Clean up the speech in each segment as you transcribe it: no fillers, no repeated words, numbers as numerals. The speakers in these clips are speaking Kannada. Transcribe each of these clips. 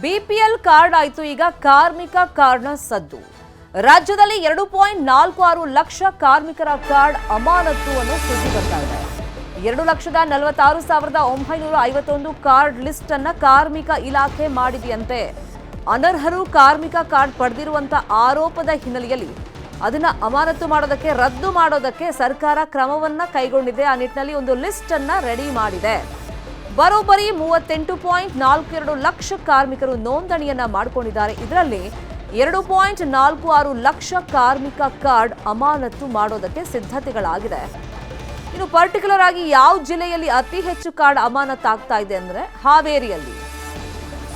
ಬಿಪಿಎಲ್ ಕಾರ್ಡ್ ಆಯ್ತು, ಈಗ ಕಾರ್ಮಿಕ ಕಾರ್ಡ್ನ ಸದ್ದು. ರಾಜ್ಯದಲ್ಲಿ 2.46 ಲಕ್ಷ ಕಾರ್ಮಿಕರ ಕಾರ್ಡ್ ಅಮಾನತು ಅನ್ನೋ ಸುದ್ದಿ ಬರ್ತಾ ಇದೆ. 2,46,951 ಕಾರ್ಡ್ ಲಿಸ್ಟ್ ಅನ್ನ ಕಾರ್ಮಿಕ ಇಲಾಖೆ ಮಾಡಿದೆಯಂತೆ. ಅನರ್ಹರು ಕಾರ್ಮಿಕ ಕಾರ್ಡ್ ಪಡೆದಿರುವಂತ ಆರೋಪದ ಹಿನ್ನೆಲೆಯಲ್ಲಿ ಅದನ್ನ ಅಮಾನತು ಮಾಡೋದಕ್ಕೆ, ರದ್ದು ಮಾಡೋದಕ್ಕೆ ಸರ್ಕಾರ ಕ್ರಮವನ್ನ ಕೈಗೊಂಡಿದೆ. ಆ ನಿಟ್ಟಿನಲ್ಲಿ ಒಂದು ಲಿಸ್ಟ್ ಅನ್ನ ರೆಡಿ ಮಾಡಿದೆ. ಬರೋಬ್ಬರಿ 38.42 ಲಕ್ಷ ಕಾರ್ಮಿಕರು ನೋಂದಣಿಯನ್ನ ಮಾಡಿಕೊಂಡಿದ್ದಾರೆ. ಇದರಲ್ಲಿ 2.46 ಲಕ್ಷ ಕಾರ್ಮಿಕ ಕಾರ್ಡ್ ಅಮಾನತು ಮಾಡೋದಕ್ಕೆ ಸಿದ್ಧತೆಗಳಾಗಿದೆ. ಇನ್ನು ಪರ್ಟಿಕ್ಯುಲರ್ ಆಗಿ ಯಾವ ಜಿಲ್ಲೆಯಲ್ಲಿ ಅತಿ ಹೆಚ್ಚು ಕಾರ್ಡ್ ಅಮಾನತ್ ಆಗ್ತಾ ಇದೆ ಅಂದ್ರೆ ಹಾವೇರಿಯಲ್ಲಿ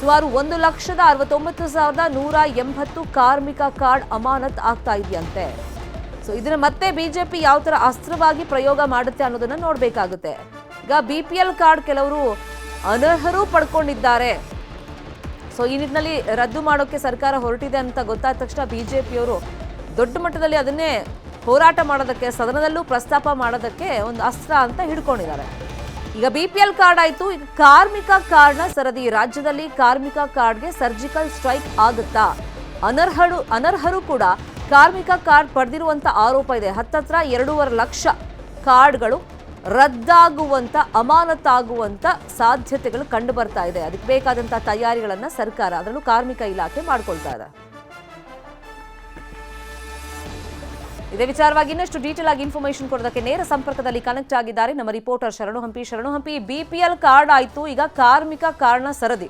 ಸುಮಾರು 1,69,180 ಕಾರ್ಮಿಕ ಕಾರ್ಡ್ ಅಮಾನತ್ ಆಗ್ತಾ ಇದೆಯಂತೆ. ಸೊ ಇದನ್ನ ಮತ್ತೆ ಬಿಜೆಪಿ ಯಾವ ತರ ಅಸ್ತ್ರವಾಗಿ ಪ್ರಯೋಗ ಮಾಡುತ್ತೆ ಅನ್ನೋದನ್ನ ನೋಡ್ಬೇಕಾಗುತ್ತೆ. ಈಗ ಬಿಪಿಎಲ್ ಕಾರ್ಡ್ ಕೆಲವರು ಅನರ್ಹರು ಪಡ್ಕೊಂಡಿದ್ದಾರೆ. ಸೊ ಈ ನಿಟ್ಟಿನಲ್ಲಿ ರದ್ದು ಮಾಡೋಕೆ ಸರ್ಕಾರ ಹೊರಟಿದೆ ಅಂತ ಗೊತ್ತಾದ ತಕ್ಷಣ ಬಿಜೆಪಿಯವರು ದೊಡ್ಡ ಮಟ್ಟದಲ್ಲಿ ಅದನ್ನೇ ಹೋರಾಟ ಮಾಡೋದಕ್ಕೆ, ಸದನದಲ್ಲೂ ಪ್ರಸ್ತಾಪ ಮಾಡೋದಕ್ಕೆ ಒಂದು ಅಸ್ತ್ರ ಅಂತ ಹಿಡ್ಕೊಂಡಿದ್ದಾರೆ. ಈಗ ಬಿಪಿಎಲ್ ಕಾರ್ಡ್ ಆಯ್ತು, ಈಗ ಕಾರ್ಮಿಕ ಕಾರ್ಡ್ನ ಸರದಿ. ರಾಜ್ಯದಲ್ಲಿ ಕಾರ್ಮಿಕ ಕಾರ್ಡ್ಗೆ ಸರ್ಜಿಕಲ್ ಸ್ಟ್ರೈಕ್ ಆಗುತ್ತಾ? ಅನರ್ಹರು ಕೂಡ ಕಾರ್ಮಿಕ ಕಾರ್ಡ್ ಪಡೆದಿರುವಂತ ಆರೋಪ ಇದೆ. ಹತ್ತತ್ರ 2.5 ಲಕ್ಷ ಕಾರ್ಡ್ಗಳು ರದ್ದಾಗುವಂತ, ಅಮಾನತಾಗುವಂತ ಸಾಧ್ಯತೆಗಳು ಕಂಡು ಬರ್ತಾ ಇದೆ. ಅದಕ್ಕೆ ಬೇಕಾದಂತಹ ತಯಾರಿಗಳನ್ನ ಸರ್ಕಾರ, ಅದರಲ್ಲೂ ಕಾರ್ಮಿಕ ಇಲಾಖೆ ಮಾಡ್ಕೊಳ್ತಾ ಇದೆ. ಇದೇ ವಿಚಾರವಾಗಿ ಇನ್ನಷ್ಟು ಡೀಟೇಲ್ ಆಗಿ ಇನ್ಫಾರ್ಮೇಶನ್ ಕೊಡೋದಕ್ಕೆ ನೇರ ಸಂಪರ್ಕದಲ್ಲಿ ಕನೆಕ್ಟ್ ಆಗಿದ್ದಾರೆ ನಮ್ಮ ರಿಪೋರ್ಟರ್ ಶರಣು ಹಂಪಿ. ಬಿಪಿಎಲ್ ಕಾರ್ಡ್ ಆಯ್ತು, ಈಗ ಕಾರ್ಮಿಕ ಕಾರ್ಡ್ನ ಸರದಿ.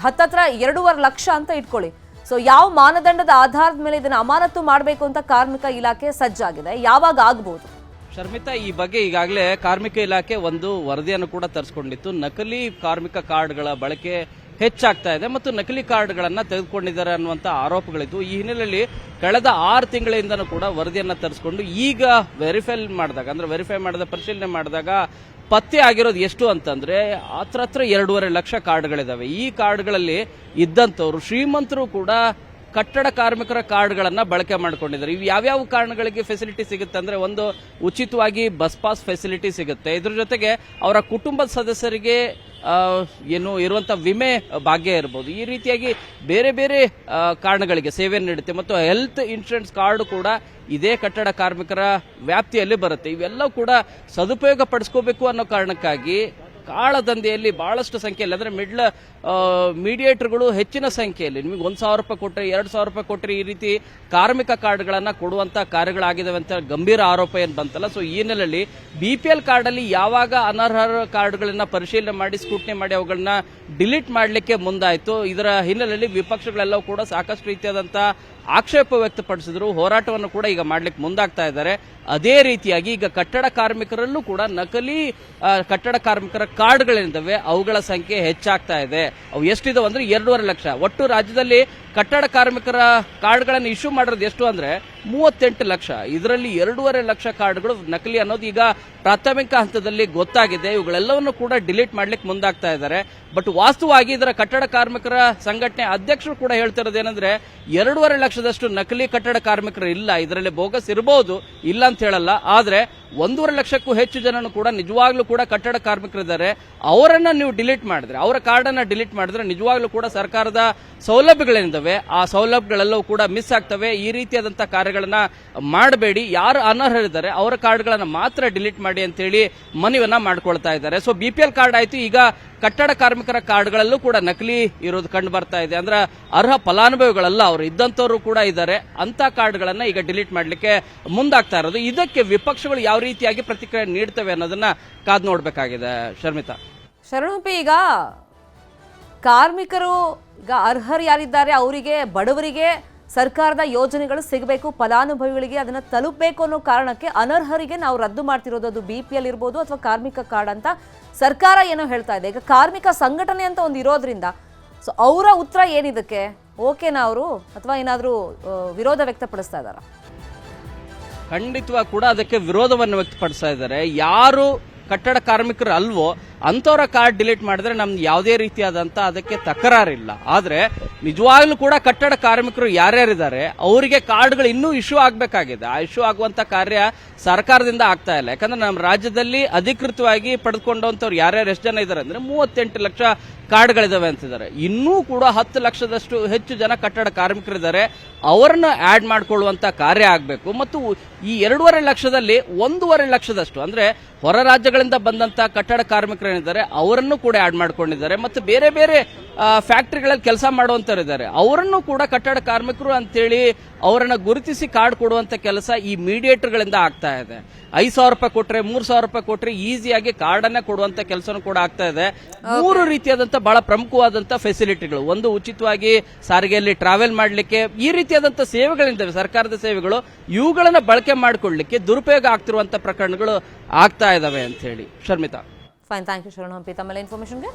ಹತ್ತತ್ರ 2.5 ಲಕ್ಷ ಅಂತ ಇಟ್ಕೊಳ್ಳಿ. ಸೊ ಯಾವ ಮಾನದಂಡದ ಆಧಾರದ ಮೇಲೆ ಇದನ್ನ ಅಮಾನತು ಮಾಡಬೇಕು ಅಂತ ಕಾರ್ಮಿಕ ಇಲಾಖೆ ಸಜ್ಜಾಗಿದೆ? ಯಾವಾಗ ಆಗಬಹುದು? ಶರ್ಮಿತಾ, ಈ ಬಗ್ಗೆ ಈಗಾಗಲೇ ಕಾರ್ಮಿಕ ಇಲಾಖೆ ಒಂದು ವರದಿಯನ್ನು ಕೂಡ ತರಿಸಿಕೊಂಡಿತ್ತು. ನಕಲಿ ಕಾರ್ಮಿಕ ಕಾರ್ಡ್ಗಳ ಬಳಕೆ ಹೆಚ್ಚಾಗ್ತಾ ಇದೆ ಮತ್ತು ನಕಲಿ ಕಾರ್ಡ್ಗಳನ್ನ ತೆಗೆದುಕೊಂಡಿದ್ದಾರೆ ಅನ್ನುವಂತ ಆರೋಪಗಳಿದ್ದು, ಈ ಹಿನ್ನೆಲೆಯಲ್ಲಿ ಕಳೆದ 6 ತಿಂಗಳಿಂದನೂ ಕೂಡ ವರದಿಯನ್ನ ತರಿಸಿಕೊಂಡು ಈಗ ವೆರಿಫೈ ಮಾಡಿದ ಪರಿಶೀಲನೆ ಮಾಡಿದಾಗ ಪತ್ತೆ ಆಗಿರೋದು ಎಷ್ಟು ಅಂತಂದ್ರೆ ಹತ್ರ 2.5 ಲಕ್ಷ ಕಾರ್ಡ್ಗಳಿದಾವೆ. ಈ ಕಾರ್ಡ್ಗಳಲ್ಲಿ ಇದ್ದಂಥವ್ರು ಶ್ರೀಮಂತರು ಕೂಡ ಕಟ್ಟಡ ಕಾರ್ಮಿಕರ ಕಾರ್ಡ್ಗಳನ್ನ ಬಳಕೆ ಮಾಡ್ಕೊಂಡಿದ್ದಾರೆ. ಇವು ಯಾವ್ಯಾವ ಕಾರಣಗಳಿಗೆ ಫೆಸಿಲಿಟಿ ಸಿಗುತ್ತೆ ಅಂದ್ರೆ, ಒಂದು ಉಚಿತವಾಗಿ ಬಸ್ ಪಾಸ್ ಫೆಸಿಲಿಟಿ ಸಿಗುತ್ತೆ. ಇದ್ರ ಜೊತೆಗೆ ಅವರ ಕುಟುಂಬದ ಸದಸ್ಯರಿಗೆ ಇರುವಂತಹ ವಿಮೆ ಭಾಗ್ಯ ಇರಬಹುದು. ಈ ರೀತಿಯಾಗಿ ಬೇರೆ ಬೇರೆ ಕಾರಣಗಳಿಗೆ ಸೇವೆ ನೀಡುತ್ತೆ. ಮತ್ತು ಹೆಲ್ತ್ ಇನ್ಶೂರೆನ್ಸ್ ಕಾರ್ಡ್ ಕೂಡ ಇದೇ ಕಟ್ಟಡ ಕಾರ್ಮಿಕರ ವ್ಯಾಪ್ತಿಯಲ್ಲಿ ಬರುತ್ತೆ. ಇವೆಲ್ಲವೂ ಕೂಡ ಸದುಪಯೋಗ ಪಡಿಸ್ಕೋಬೇಕು ಅನ್ನೋ ಕಾರಣಕ್ಕಾಗಿ ಕಾಳದಂಧೆಯಲ್ಲಿ ಬಹಳಷ್ಟು ಸಂಖ್ಯೆಯಲ್ಲಿ, ಅಂದ್ರೆ ಮೀಡಿಯೇಟರ್ಗಳು ಹೆಚ್ಚಿನ ಸಂಖ್ಯೆಯಲ್ಲಿ, ನಿಮಗೆ 1,000 ರೂಪಾಯಿ ಕೊಟ್ಟರೆ, 2,000 ರೂಪಾಯಿ ಕೊಟ್ಟರೆ, ಈ ರೀತಿ ಕಾರ್ಮಿಕ ಕಾರ್ಡ್ಗಳನ್ನ ಕೊಡುವಂತ ಕಾರ್ಯಗಳಾಗಿದ್ದಾವೆ ಅಂತ ಗಂಭೀರ ಆರೋಪ ಏನ್ ಬಂತಲ್ಲ. ಸೊ ಈ ಹಿನ್ನೆಲೆಯಲ್ಲಿ ಬಿಪಿಎಲ್ ಕಾರ್ಡ್ ಅಲ್ಲಿ ಯಾವಾಗ ಅನರ್ಹ ಕಾರ್ಡ್ಗಳನ್ನ ಪರಿಶೀಲನೆ ಮಾಡಿ, ಸ್ಕ್ರೂಟ್ನಿ ಮಾಡಿ ಅವುಗಳನ್ನ ಡಿಲೀಟ್ ಮಾಡಲಿಕ್ಕೆ ಮುಂದಾಯಿತು. ಇದರ ಹಿನ್ನೆಲೆಯಲ್ಲಿ ವಿಪಕ್ಷಗಳೆಲ್ಲವೂ ಕೂಡ ಸಾಕಷ್ಟು ರೀತಿಯಾದಂತಹ ಆಕ್ಷೇಪ ವ್ಯಕ್ತಪಡಿಸಿದ್ರು. ಹೋರಾಟವನ್ನು ಕೂಡ ಈಗ ಮಾಡ್ಲಿಕ್ಕೆ ಮುಂದಾಗ್ತಾ ಇದ್ದಾರೆ. ಅದೇ ರೀತಿಯಾಗಿ ಈಗ ಕಟ್ಟಡ ಕಾರ್ಮಿಕರಲ್ಲೂ ಕೂಡ ನಕಲಿ ಕಟ್ಟಡ ಕಾರ್ಮಿಕರ ಕಾರ್ಡ್ಗಳೇನಿದ್ದಾವೆ ಅವುಗಳ ಸಂಖ್ಯೆ ಹೆಚ್ಚಾಗ್ತಾ ಇದೆ. ಅವು ಎಷ್ಟಿದಾವೆ ಅಂದ್ರೆ 2.5 ಲಕ್ಷ. ಒಟ್ಟು ರಾಜ್ಯದಲ್ಲಿ ಕಟ್ಟಡ ಕಾರ್ಮಿಕರ ಕಾರ್ಡ್ಗಳನ್ನು ಇಶ್ಯೂ ಮಾಡಿರೋದು ಎಷ್ಟು ಅಂದ್ರೆ 38 ಲಕ್ಷ. ಇದರಲ್ಲಿ 2.5 ಲಕ್ಷ ಕಾರ್ಡ್ಗಳು ನಕಲಿ ಅನ್ನೋದು ಈಗ ಪ್ರಾಥಮಿಕ ಹಂತದಲ್ಲಿ ಗೊತ್ತಾಗಿದೆ. ಇವುಗಳೆಲ್ಲವನ್ನು ಕೂಡ ಡಿಲೀಟ್ ಮಾಡ್ಲಿಕ್ಕೆ ಮುಂದಾಗ್ತಾ ಇದ್ದಾರೆ. ಬಟ್ ವಾಸ್ತವವಾಗಿ ಇದರ ಕಟ್ಟಡ ಕಾರ್ಮಿಕರ ಸಂಘಟನೆ ಅಧ್ಯಕ್ಷರು ಕೂಡ ಹೇಳ್ತಿರೋದೇನೆಂದ್ರೆ 2.5 ಲಕ್ಷದಷ್ಟು ನಕಲಿ ಕಟ್ಟಡ ಕಾರ್ಮಿಕರು ಇಲ್ಲ. ಇದರಲ್ಲಿ ಬೋಗಸ್ ಇರಬಹುದು, ಇಲ್ಲ ಅಂತ ಹೇಳಲ್ಲ. ಆದ್ರೆ 1.5 ಲಕ್ಷಕ್ಕೂ ಹೆಚ್ಚು ಜನನು ಕೂಡ ನಿಜವಾಗ್ಲೂ ಕೂಡ ಕಟ್ಟಡ ಕಾರ್ಮಿಕರಿದ್ದಾರೆ. ಅವರನ್ನ ನೀವು ಡಿಲೀಟ್ ಮಾಡಿದ್ರೆ, ಅವರ ಕಾರ್ಡ್ ಅನ್ನ ಡಿಲೀಟ್ ಮಾಡಿದ್ರೆ ನಿಜವಾಗ್ಲೂ ಕೂಡ ಸರ್ಕಾರದ ಸೌಲಭ್ಯಗಳೇನಿದ್ದಾವೆ ಆ ಸೌಲಭ್ಯಗಳೆಲ್ಲವೂ ಕೂಡ ಮಿಸ್ ಆಗ್ತವೆ. ಈ ರೀತಿಯಾದಂತಹ ಕಾರ್ಯಗಳನ್ನ ಮಾಡಬೇಡಿ. ಯಾರು ಅನರ್ಹರಿದ್ದಾರೆ ಅವರ ಕಾರ್ಡ್ಗಳನ್ನ ಮಾತ್ರ ಡಿಲೀಟ್ ಮಾಡಿ ಅಂತ ಹೇಳಿ ಮನವಿಯನ್ನ ಮಾಡ್ಕೊಳ್ತಾ ಇದ್ದಾರೆ. ಸೊ ಬಿಪಿಎಲ್ ಕಾರ್ಡ್ ಆಯ್ತು, ಈಗ ಕಟ್ಟಡ ಕಾರ್ಮಿಕರ ಕಾರ್ಡ್ಗಳಲ್ಲೂ ಕೂಡ ನಕಲಿ ಇರೋದು ಕಂಡು ಬರ್ತಾ ಇದೆ. ಅಂದ್ರೆ ಅರ್ಹ ಫಲಾನುಭವಿಗಳಲ್ಲ, ಅವರು ಇದ್ದಂಥವ್ರು ಕೂಡ ಇದ್ದಾರೆ. ಅಂತ ಕಾರ್ಡ್ಗಳನ್ನ ಈಗ ಡಿಲೀಟ್ ಮಾಡ್ಲಿಕ್ಕೆ ಮುಂದಾಗ್ತಾ ಇರೋದು. ಇದಕ್ಕೆ ವಿಪಕ್ಷಗಳು ಯಾವ ರೀತಿಯಾಗಿ ಪ್ರತಿಕ್ರಿಯೆ ನೀಡ್ತವೆ ಅನ್ನೋದನ್ನ ಕಾದ್ ನೋಡ್ಬೇಕಾಗಿದೆ. ಶರ್ಮಿತಾ. ಶರಣುಪಿ, ಈಗ ಕಾರ್ಮಿಕರು, ಈಗ ಅರ್ಹರು ಯಾರಿದ್ದಾರೆ ಅವರಿಗೆ, ಬಡವರಿಗೆ ಸರ್ಕಾರದ ಯೋಜನೆಗಳು ಸಿಗಬೇಕು, ಫಲಾನುಭವಿಗಳಿಗೆ ಅದನ್ನ ತಲುಪಬೇಕು ಅನ್ನೋ ಕಾರಣಕ್ಕೆ ಅನರ್ಹರಿಗೆ ನಾವು ರದ್ದು ಮಾಡ್ತಿರೋದು. ಅದು ಬಿಪಿಎಲ್ ಇರ್ಬೋದು ಅಥವಾ ಕಾರ್ಮಿಕ ಕಾರ್ಡ್ ಅಂತ ಸರ್ಕಾರ ಏನೋ ಹೇಳ್ತಾ ಇದೆ. ಈಗ ಕಾರ್ಮಿಕ ಸಂಘಟನೆ ಅಂತ ಒಂದು ಇರೋದ್ರಿಂದ ಸೊ ಅವರ ಉತ್ತರ ಏನಿದಕ್ಕೆ? ಓಕೆನಾ ಅವರು, ಅಥವಾ ಏನಾದರೂ ವಿರೋಧ ವ್ಯಕ್ತಪಡಿಸ್ತಾ ಇದ್ದಾರಾ? ಖಂಡಿತವಾಗಿ ಕೂಡ ಅದಕ್ಕೆ ವಿರೋಧವನ್ನು ವ್ಯಕ್ತಪಡಿಸ್ತಾ ಇದ್ದಾರೆ. ಯಾರು ಕಟ್ಟಡ ಕಾರ್ಮಿಕರು ಅಲ್ವೋ ಅಂತವರ ಕಾರ್ಡ್ ಡಿಲೀಟ್ ಮಾಡಿದ್ರೆ ನಮ್ದು ಯಾವುದೇ ರೀತಿಯಾದಂತ ಅದಕ್ಕೆ ತಕರಾರಿಲ್ಲ. ಆದ್ರೆ ನಿಜವಾಗ್ಲೂ ಕೂಡ ಕಟ್ಟಡ ಕಾರ್ಮಿಕರು ಯಾರ್ಯಾರಿದ್ದಾರೆ ಅವರಿಗೆ ಕಾರ್ಡ್ಗಳು ಇನ್ನೂ ಇಶ್ಯೂ ಆಗಬೇಕಾಗಿದೆ. ಆ ಇಶ್ಯೂ ಆಗುವಂತ ಕಾರ್ಯ ಸರ್ಕಾರದಿಂದ ಆಗ್ತಾ ಇಲ್ಲ. ಯಾಕಂದ್ರೆ ನಮ್ಮ ರಾಜ್ಯದಲ್ಲಿ ಅಧಿಕೃತವಾಗಿ ಪಡೆದುಕೊಂಡಂತವ್ರು ಯಾರ್ಯಾರು ಎಷ್ಟು ಜನ ಇದ್ದಾರೆ ಅಂದ್ರೆ 38 ಲಕ್ಷ ಕಾರ್ಡ್ಗಳಿದಾವೆ ಅಂತಿದ್ದಾರೆ. ಇನ್ನೂ ಕೂಡ 10 ಲಕ್ಷದಷ್ಟು ಹೆಚ್ಚು ಜನ ಕಟ್ಟಡ ಕಾರ್ಮಿಕರಿದ್ದಾರೆ, ಅವರನ್ನ ಆಡ್ ಮಾಡಿಕೊಳ್ಳುವಂತ ಕಾರ್ಯ ಆಗಬೇಕು. ಮತ್ತು ಈ 2.5 ಲಕ್ಷದಲ್ಲಿ 1.5 ಲಕ್ಷದಷ್ಟು ಅಂದ್ರೆ ಹೊರ ರಾಜ್ಯಗಳಿಂದ ಬಂದಂತ ಕಟ್ಟಡ ಕಾರ್ಮಿಕರೇನಿದ್ದಾರೆ ಅವರನ್ನು ಕೂಡ ಆಡ್ ಮಾಡ್ಕೊಂಡಿದ್ದಾರೆ. ಮತ್ತು ಬೇರೆ ಬೇರೆ ಫ್ಯಾಕ್ಟರಿಗಳಲ್ಲಿ ಕೆಲಸ ಮಾಡುವಂತವರಿದ್ದಾರೆ, ಅವರನ್ನು ಕೂಡ ಕಟ್ಟಡ ಕಾರ್ಮಿಕರು ಅಂತೇಳಿ ಅವರನ್ನ ಗುರುತಿಸಿ ಕಾರ್ಡ್ ಕೊಡುವಂತ ಕೆಲಸ ಈ ಮೀಡಿಯೇಟರ್ಗಳಿಂದ ಆಗ್ತಾ ಇದೆ. 5,000 ರೂಪಾಯಿ ಕೊಟ್ರೆ 3,000 ರೂಪಾಯಿ ಕೊಟ್ರೆ ಈಸಿಯಾಗಿ ಕಾರ್ಡ್ ಅನ್ನ ಕೊಡುವಂತ ಕೆಲಸನೂ ಕೂಡ ಆಗ್ತಾ ಇದೆ. 3 ರೀತಿಯಾದಂತ ಬಹಳ ಪ್ರಮುಖವಾದಂತ ಫೆಸಿಲಿಟಿಗಳು, ಒಂದು ಉಚಿತವಾಗಿ ಸಾರಿಗೆಯಲ್ಲಿ ಟ್ರಾವೆಲ್ ಮಾಡಲಿಕ್ಕೆ, ಈ ರೀತಿಯಾದಂತ ಸೇವೆಗಳಿದ್ದಾವೆ ಸರ್ಕಾರದ ಸೇವೆಗಳು, ಇವುಗಳನ್ನ ಬಳಕೆ ಮಾಡಿಕೊಳ್ಳಲಿಕ್ಕೆ ದುರುಪಯೋಗ ಆಗ್ತಿರುವಂತ ಪ್ರಕರಣಗಳು ಆಗ್ತಾ ಇದಾವೆ ಅಂತ ಹೇಳಿ. Sharmita, fine, thank you Sharan Hampi ತಮ್ಮೆಲ್ಲ ಇನ್ಫಾರ್ಮೇಶನ್ಗೆ.